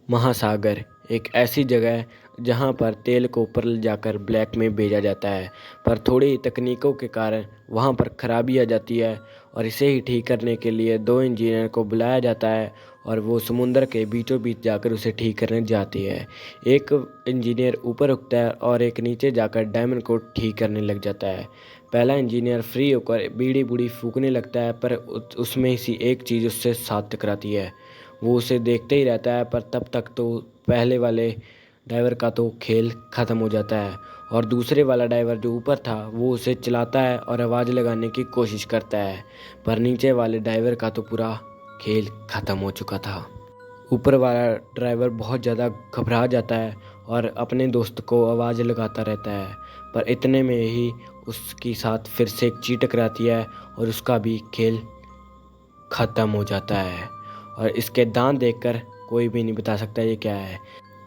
महासागर एक ऐसी जगह है जहाँ पर तेल को ऊपर ले जाकर ब्लैक में भेजा जाता है, पर थोड़ी तकनीकों के कारण वहाँ पर खराबी आ जाती है और इसे ही ठीक करने के लिए दो इंजीनियर को बुलाया जाता है और वो समुंदर के बीचों बीच जाकर उसे ठीक करने जाती है। एक इंजीनियर ऊपर उठता है और एक नीचे जाकर डायमंड को ठीक करने लग जाता है। पहला इंजीनियर फ्री होकर बीड़ी बूड़ी फूकने लगता है, पर उसमें सी एक चीज़ उससे साथ टकराती है। वो उसे देखते ही रहता है, पर तब तक तो पहले वाले ड्राइवर का तो खेल ख़त्म हो जाता है और दूसरे वाला ड्राइवर जो ऊपर था वो उसे चलाता है और आवाज़ लगाने की कोशिश करता है, पर नीचे वाले ड्राइवर का तो पूरा खेल ख़त्म हो चुका था। ऊपर वाला ड्राइवर बहुत ज़्यादा घबरा जाता है और अपने दोस्त को आवाज़ लगाता रहता है, पर इतने में ही उसके साथ फिर से एक चीज टकराती है और उसका भी खेल ख़त्म हो जाता है। और इसके दांत देखकर कोई भी नहीं बता सकता ये क्या है।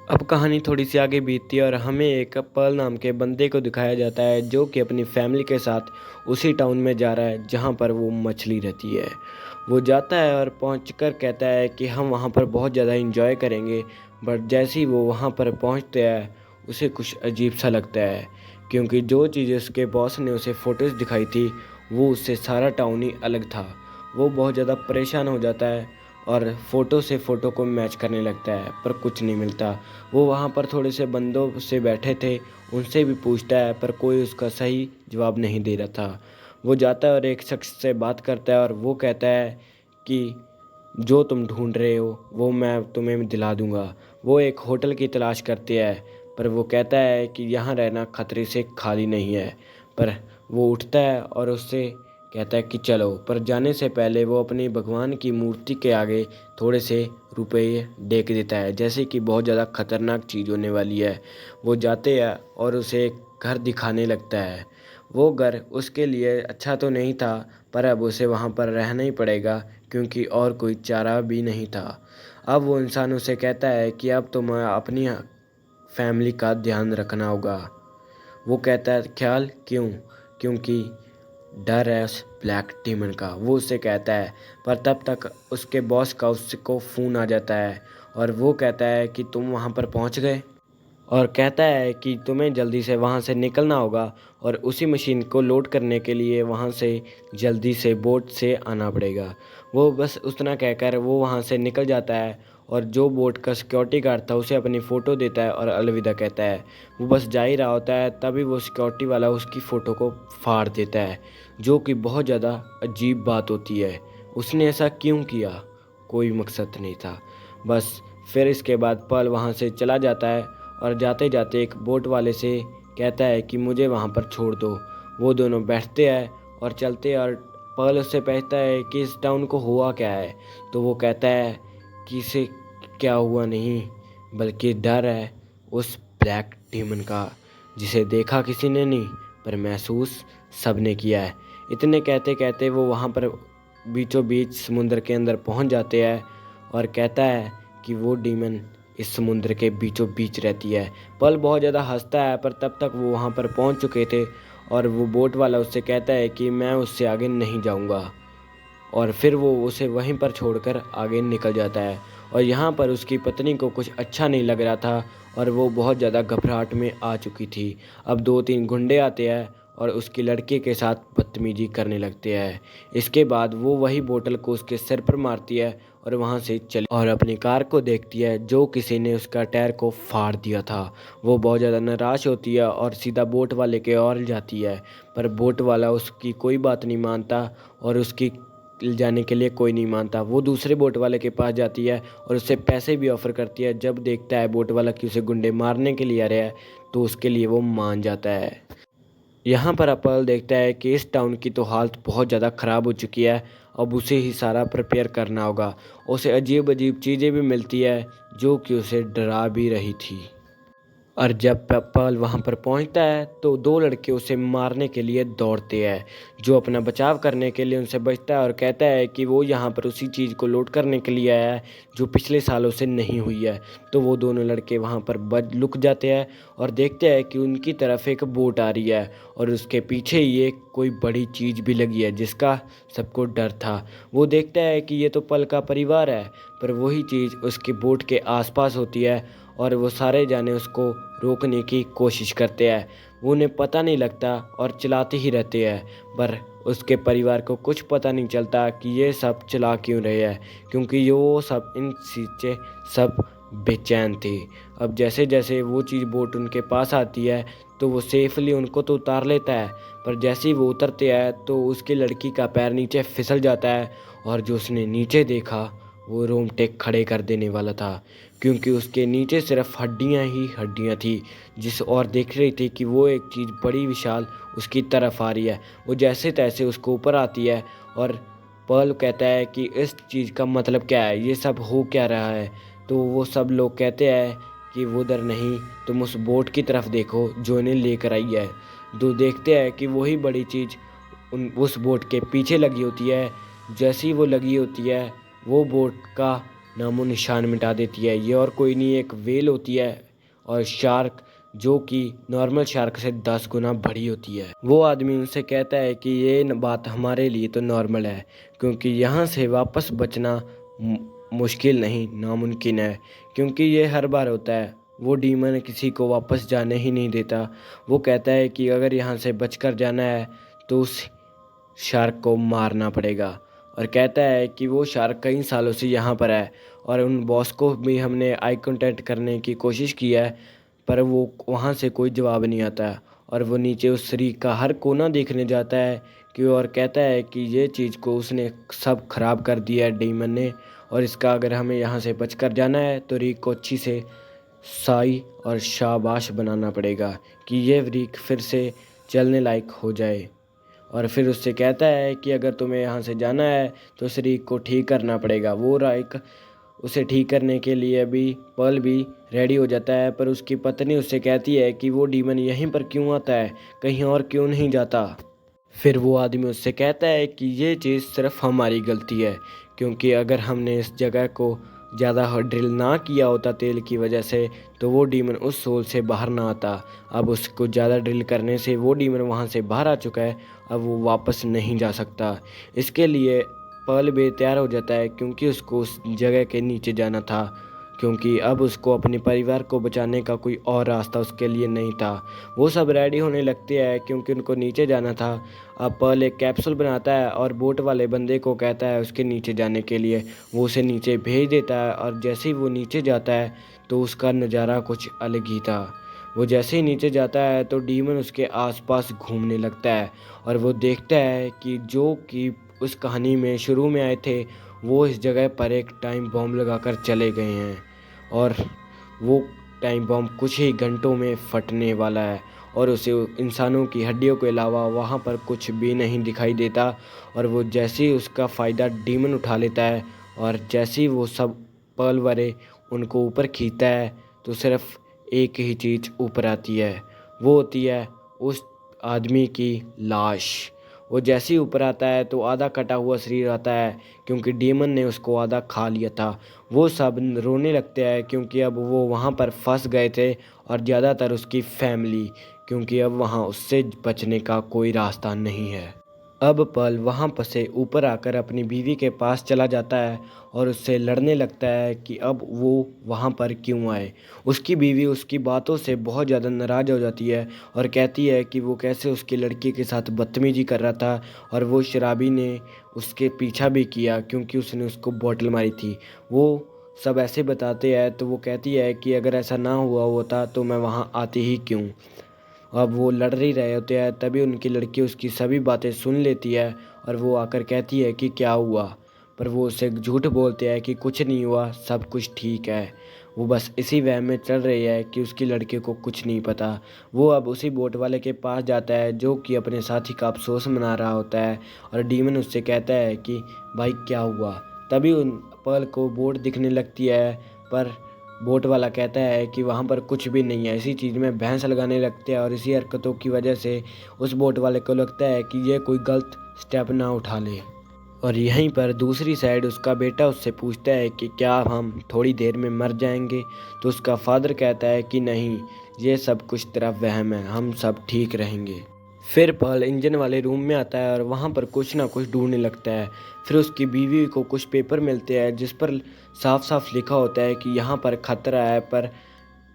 अब कहानी थोड़ी सी आगे बीतती है और हमें एक पर्ल नाम के बंदे को दिखाया जाता है जो कि अपनी फैमिली के साथ उसी टाउन में जा रहा है जहाँ पर वो मछली रहती है। वो जाता है और पहुँचकर कहता है कि हम वहाँ पर बहुत ज़्यादा इंजॉय करेंगे, बट जैसे ही वो वहाँ पर पहुँचते हैं उसे कुछ अजीब सा लगता है, क्योंकि जो चीज़ उसके बॉस ने उसे फ़ोटोज़ दिखाई थी वो उससे सारा टाउन ही अलग था। वो बहुत ज़्यादा परेशान हो जाता है और फ़ोटो से फ़ोटो को मैच करने लगता है, पर कुछ नहीं मिलता। वो वहाँ पर थोड़े से बंदों से बैठे थे, उनसे भी पूछता है, पर कोई उसका सही जवाब नहीं दे रहा था। वो जाता है और एक शख्स से बात करता है और वो कहता है कि जो तुम ढूंढ रहे हो वो मैं तुम्हें दिला दूंगा। वो एक होटल की तलाश करती है, पर वो कहता है कि यहाँ रहना खतरे से खाली नहीं है। पर वो उठता है और उससे कहता है कि चलो, पर जाने से पहले वो अपनी भगवान की मूर्ति के आगे थोड़े से रुपये देख देता है, जैसे कि बहुत ज़्यादा खतरनाक चीज़ होने वाली है। वो जाते हैं और उसे एक घर दिखाने लगता है। वो घर उसके लिए अच्छा तो नहीं था, पर अब उसे वहाँ पर रहना ही पड़ेगा क्योंकि और कोई चारा भी नहीं था। अब वो इंसान उसे कहता है कि अब तुम्हें अपनी फैमिली का ध्यान रखना होगा। वो कहता है ख्याल क्यों? क्योंकि डर है उस ब्लैक डीमन का, वो उससे कहता है। पर तब तक उसके बॉस का उसको फ़ोन आ जाता है और वो कहता है कि तुम वहाँ पर पहुँच गए, और कहता है कि तुम्हें जल्दी से वहाँ से निकलना होगा और उसी मशीन को लोड करने के लिए वहाँ से जल्दी से बोट से आना पड़ेगा। वो बस उतना कहकर वो वहाँ से निकल जाता है और जो बोट का सिक्योरिटी गार्ड था उसे अपनी फ़ोटो देता है और अलविदा कहता है। वो बस जा ही रहा होता है, तभी वो सिक्योरिटी वाला उसकी फ़ोटो को फाड़ देता है, जो कि बहुत ज़्यादा अजीब बात होती है। उसने ऐसा क्यों किया? कोई मकसद नहीं था। बस फिर इसके बाद पल वहाँ से चला जाता है और जाते जाते एक बोट वाले से कहता है कि मुझे वहाँ पर छोड़ दो। वो दोनों बैठते हैं और चलते हैं और पर्ल उससे पूछता है कि इस टाउन को हुआ क्या है, तो वो कहता है कि इसे क्या हुआ नहीं, बल्कि डर है उस ब्लैक डीमन का, जिसे देखा किसी ने नहीं पर महसूस सबने किया है। इतने कहते कहते वो वहाँ पर बीचों बीच समुद्र के अंदर पहुँच जाते हैं और कहता है कि वो डीमन इस समुद्र के बीचों बीच रहती है। पल बहुत ज़्यादा हंसता है, पर तब तक वो वहाँ पर पहुँच चुके थे और वो बोट वाला उससे कहता है कि मैं उससे आगे नहीं जाऊँगा, और फिर वो उसे वहीं पर छोड़कर आगे निकल जाता है। और यहाँ पर उसकी पत्नी को कुछ अच्छा नहीं लग रहा था और वो बहुत ज़्यादा घबराहट में आ चुकी थी। अब 2-3 गुंडे आते हैं और उसकी लड़के के साथ बदतमीजी करने लगते हैं। इसके बाद वो वही बोतल को उसके सिर पर मारती है और वहाँ से चली और अपनी कार को देखती है जो किसी ने उसका टायर को फाड़ दिया था। वो बहुत ज़्यादा निराश होती है और सीधा बोट वाले के ओर जाती है, पर बोट वाला उसकी कोई बात नहीं मानता और उसकी जाने के लिए कोई नहीं मानता। वो दूसरे बोट वाले के पास जाती है और उससे पैसे भी ऑफ़र करती है। जब देखता है बोट वाला कि उसे गुंडे मारने के लिए आ रहा है, तो उसके लिए वो मान जाता है। यहाँ पर अपल देखता है कि इस टाउन की तो हालत बहुत ज़्यादा ख़राब हो चुकी है, अब उसे ही सारा प्रिपेयर करना होगा। उसे अजीब अजीब चीज़ें भी मिलती है जो कि उसे डरा भी रही थी। और जब पल वहाँ पर पहुँचता है तो 2 लड़के उसे मारने के लिए दौड़ते हैं, जो अपना बचाव करने के लिए उनसे बचता है और कहता है कि वो यहाँ पर उसी चीज़ को लूट करने के लिए आया है जो पिछले सालों से नहीं हुई है। तो वो दोनों लड़के वहाँ पर लुक जाते हैं और देखते हैं कि उनकी तरफ एक बोट आ रही है और उसके पीछे ही एक कोई बड़ी चीज़ भी लगी है जिसका सबको डर था। वो देखता है कि ये तो पल का परिवार है, पर वही चीज़ उसके बोट के आसपास होती है और वो सारे जाने उसको रोकने की कोशिश करते हैं। वो उन्हें पता नहीं लगता और चलाते ही रहते हैं, पर उसके परिवार को कुछ पता नहीं चलता कि ये सब चला क्यों रहे हैं, क्योंकि वो सब इन चीज़ें सब बेचैन थे। अब जैसे जैसे वो चीज़ बोट उनके पास आती है तो वो सेफली उनको तो उतार लेता है, पर जैसे ही वो उतरते हैं तो उसकी लड़की का पैर नीचे फिसल जाता है और जो उसने नीचे देखा वो रोंगटे खड़े कर देने वाला था, क्योंकि उसके नीचे सिर्फ हड्डियां ही हड्डियां थी। जिस और देख रही थी कि वो एक चीज़ बड़ी विशाल उसकी तरफ आ रही है। वो जैसे तैसे उसको ऊपर आती है और पर्ल कहता है कि इस चीज़ का मतलब क्या है, ये सब हो क्या रहा है। तो वो सब लोग कहते हैं कि वो उधर नहीं, तुम उस बोट की तरफ देखो जो इन्हें लेकर आई है। तो देखते हैं कि वही बड़ी चीज़ उस बोट के पीछे लगी होती है। जैसी ही वो लगी होती है वो बोट का नामो निशान मिटा देती है। ये और कोई नहीं, एक व्हेल होती है और शार्क, जो कि नॉर्मल शार्क से 10 गुना बड़ी होती है। वो आदमी उनसे कहता है कि ये बात हमारे लिए तो नॉर्मल है, क्योंकि यहाँ से वापस बचना मुश्किल नहीं नामुमकिन है, क्योंकि ये हर बार होता है। वो डीमन किसी को वापस जाने ही नहीं देता। वो कहता है कि अगर यहाँ से बचकर जाना है तो उस शार्क को मारना पड़ेगा, और कहता है कि वो शार्क कई सालों से यहाँ पर है और उन बॉस को भी हमने आई कांटेक्ट करने की कोशिश की है, पर वो वहाँ से कोई जवाब नहीं आता। और वो नीचे उस रीक का हर कोना देखने जाता है कि, और कहता है कि ये चीज़ को उसने सब खराब कर दिया है डीमन ने, और इसका अगर हमें यहाँ से बचकर जाना है तो रीक को अच्छी से साई और शाबाश बनाना पड़ेगा कि ये रीक फिर से चलने लायक हो जाए। और फिर उससे कहता है कि अगर तुम्हें यहाँ से जाना है तो उस रीक को ठीक करना पड़ेगा। वो रीक उसे ठीक करने के लिए अभी पर्ल भी रेडी हो जाता है, पर उसकी पत्नी उससे कहती है कि वो डीमन यहीं पर क्यों आता है, कहीं और क्यों नहीं जाता। फिर वो आदमी उससे कहता है कि ये चीज़ सिर्फ हमारी गलती है, क्योंकि अगर हमने इस जगह को ज़्यादा ड्रिल ना किया होता तेल की वजह से तो वो डीमन उस सोल से बाहर ना आता। अब उसको ज़्यादा ड्रिल करने से वो डीमन वहाँ से बाहर आ चुका है, अब वो वापस नहीं जा सकता। इसके लिए पर्ल भी तैयार हो जाता है, क्योंकि उसको उस जगह के नीचे जाना था, क्योंकि अब उसको अपने परिवार को बचाने का कोई और रास्ता उसके लिए नहीं था। वो सब रेडी होने लगते हैं क्योंकि उनको नीचे जाना था। अब पर्ल एक कैप्सूल बनाता है और बोट वाले बंदे को कहता है उसके नीचे जाने के लिए। वो उसे नीचे भेज देता है और जैसे ही वो नीचे जाता है तो उसका नज़ारा कुछ अलग ही था। वो जैसे ही नीचे जाता है तो डीमन उसके आसपास घूमने लगता है और वो देखता है कि जो कि उस कहानी में शुरू में आए थे वो इस जगह पर एक टाइम बॉम्ब लगाकर चले गए हैं, और वो टाइम बॉम्ब कुछ ही घंटों में फटने वाला है और उसे इंसानों की हड्डियों के अलावा वहाँ पर कुछ भी नहीं दिखाई देता। और वो जैसे ही उसका फ़ायदा डीमन उठा लेता है और जैसे ही वो सब पर्ल वाले उनको ऊपर खींचता है तो सिर्फ एक ही चीज़ ऊपर आती है, वो होती है उस आदमी की लाश। वो जैसे ही ऊपर आता है तो आधा कटा हुआ शरीर आता है, क्योंकि डीमन ने उसको आधा खा लिया था। वो सब रोने लगते हैं क्योंकि अब वो वहाँ पर फंस गए थे, और ज़्यादातर उसकी फैमिली, क्योंकि अब वहाँ उससे बचने का कोई रास्ता नहीं है। अब पर्ल वहाँ पर से ऊपर आकर अपनी बीवी के पास चला जाता है और उससे लड़ने लगता है कि अब वो वहाँ पर क्यों आए। उसकी बीवी उसकी बातों से बहुत ज़्यादा नाराज़ हो जाती है और कहती है कि वो कैसे उसकी लड़की के साथ बदतमीजी कर रहा था, और वो शराबी ने उसके पीछा भी किया क्योंकि उसने उसको बोतल मारी थी। वो सब ऐसे बताते हैं तो वो कहती है कि अगर ऐसा ना हुआ होता तो मैं वहाँ आती ही क्यों। अब वो लड़ ही रहे होते हैं तभी उनकी लड़की उसकी सभी बातें सुन लेती है और वो आकर कहती है कि क्या हुआ, पर वो उसे झूठ बोलते हैं कि कुछ नहीं हुआ, सब कुछ ठीक है। वो बस इसी वहम में चल रही है कि उसकी लड़के को कुछ नहीं पता। वो अब उसी बोट वाले के पास जाता है जो कि अपने साथी का अफसोस मना रहा होता है, और डीमन उससे कहता है कि भाई क्या हुआ। तभी उन पर्ल को बोट दिखने लगती है, पर बोट वाला कहता है कि वहाँ पर कुछ भी नहीं है। इसी चीज़ में भैंस लगाने लगते हैं और इसी हरकतों की वजह से उस बोट वाले को लगता है कि ये कोई गलत स्टेप ना उठा ले। और यहीं पर दूसरी साइड उसका बेटा उससे पूछता है कि क्या हम थोड़ी देर में मर जाएंगे, तो उसका फादर कहता है कि नहीं, ये सब कुछ तेरा वहम है, हम सब ठीक रहेंगे। फिर पर्ल इंजन वाले रूम में आता है और वहाँ पर कुछ ना कुछ ढूंढने लगता है। फिर उसकी बीवी को कुछ पेपर मिलते हैं जिस पर साफ साफ लिखा होता है कि यहाँ पर खतरा है, पर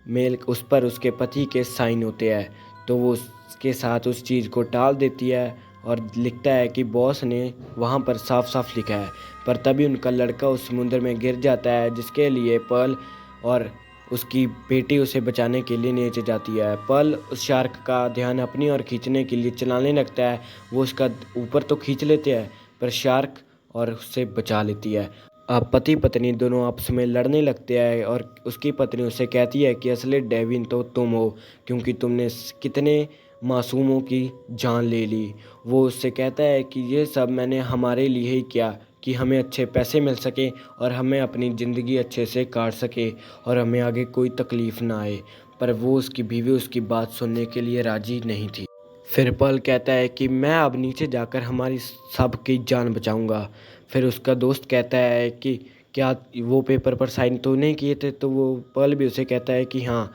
मेल उस पर उसके पति के साइन होते हैं। तो वो उसके साथ उस चीज़ को टाल देती है और लिखता है कि बॉस ने वहाँ पर साफ साफ लिखा है। पर तभी उनका लड़का उस समुद्र में गिर जाता है, जिसके लिए पर्ल और उसकी बेटी उसे बचाने के लिए नीचे जाती है। पर्ल उस शार्क का ध्यान अपनी ओर खींचने के लिए चलाने लगता है। वो उसका ऊपर तो खींच लेते हैं, पर शार्क और उससे बचा लेती है। अब पति पत्नी दोनों आपस में लड़ने लगते हैं और उसकी पत्नी उससे कहती है कि असली डेविन तो तुम हो, क्योंकि तुमने कितने मासूमों की जान ले ली। वो उससे कहता है कि ये सब मैंने हमारे लिए ही किया, कि हमें अच्छे पैसे मिल सके और हमें अपनी ज़िंदगी अच्छे से काट सके और हमें आगे कोई तकलीफ़ ना आए। पर वो उसकी बीवी उसकी बात सुनने के लिए राज़ी नहीं थी। फिर पर्ल कहता है कि मैं अब नीचे जाकर हमारी सबकी जान बचाऊंगा। फिर उसका दोस्त कहता है कि क्या वो पेपर पर साइन तो नहीं किए थे? तो वो पर्ल भी उसे कहता है कि हाँ,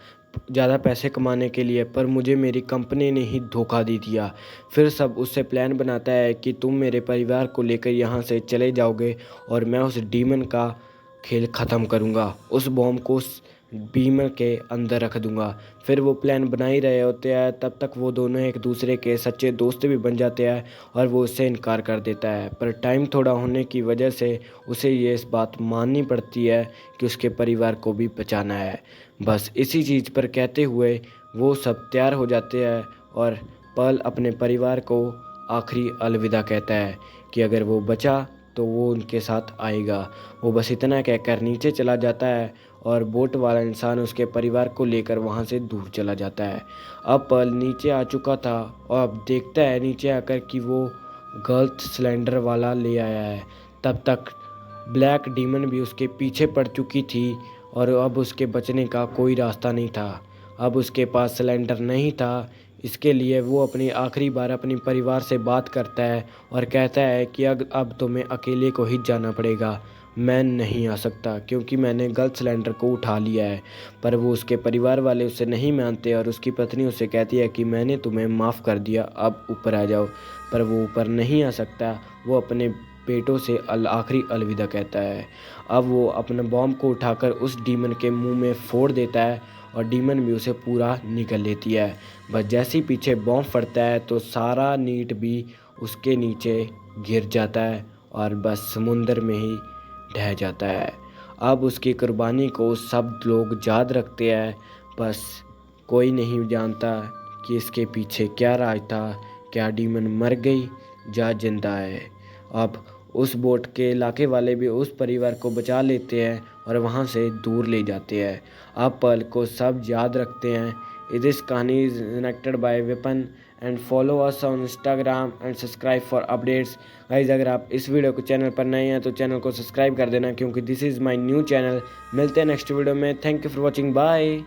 ज़्यादा पैसे कमाने के लिए, पर मुझे मेरी कंपनी ने ही धोखा दे दिया। फिर सब उससे प्लान बनाता है कि तुम मेरे परिवार को लेकर यहाँ से चले जाओगे और मैं उस डीमन का खेल ख़त्म करूँगा, उस बॉम्ब को उस बीमर के अंदर रख दूंगा। फिर वो प्लान बना ही रहे होते हैं, तब तक वो दोनों एक दूसरे के सच्चे दोस्त भी बन जाते हैं और वो उससे इनकार कर देता है। पर टाइम थोड़ा होने की वजह से उसे ये इस बात माननी पड़ती है कि उसके परिवार को भी बचाना है। बस इसी चीज़ पर कहते हुए वो सब तैयार हो जाते हैं और पर्ल अपने परिवार को आखिरी अलविदा कहता है कि अगर वो बचा तो वो उनके साथ आएगा। वो बस इतना कहकर नीचे चला जाता है और बोट वाला इंसान उसके परिवार को लेकर वहाँ से दूर चला जाता है। अब पर्ल नीचे आ चुका था और अब देखता है नीचे आकर कि वो गलत सिलेंडर वाला ले आया है। तब तक ब्लैक डीमन भी उसके पीछे पड़ चुकी थी और अब उसके बचने का कोई रास्ता नहीं था। अब उसके पास सिलेंडर नहीं था, इसके लिए वो अपनी आखिरी बार अपने परिवार से बात करता है और कहता है कि अब तुम्हें अकेले को ही जाना पड़ेगा, मैं नहीं आ सकता क्योंकि मैंने गलत सिलेंडर को उठा लिया है। पर वो उसके परिवार वाले उसे नहीं मानते और उसकी पत्नी उसे कहती है कि मैंने तुम्हें माफ़ कर दिया, अब ऊपर आ जाओ। पर वो ऊपर नहीं आ सकता, वो अपने बेटों से आखिरी अलविदा कहता है। अब वो अपने बॉम्ब को उठाकर उस डीमन के मुंह में फोड़ देता है और डीमन भी उसे पूरा निगल लेती है। बस जैसे ही पीछे बॉम्ब फटता है तो सारा नीट भी उसके नीचे गिर जाता है और बस समुंदर में ही ढह जाता है। अब उसकी कुर्बानी को सब लोग याद रखते हैं, बस कोई नहीं जानता कि इसके पीछे क्या राज था, क्या डीमन मर गई या जिंदा है। अब उस बोट के इलाके वाले भी उस परिवार को बचा लेते हैं और वहाँ से दूर ले जाते हैं। अब पल को सब याद रखते हैं। दिस कहानी is connected by weapon and follow us on Instagram and subscribe for updates. Guys अगर आप इस वीडियो को चैनल पर नए हैं तो चैनल को सब्सक्राइब कर देना, क्योंकि this is my new channel. मिलते हैं नेक्स्ट वीडियो में। Thank you for watching, bye.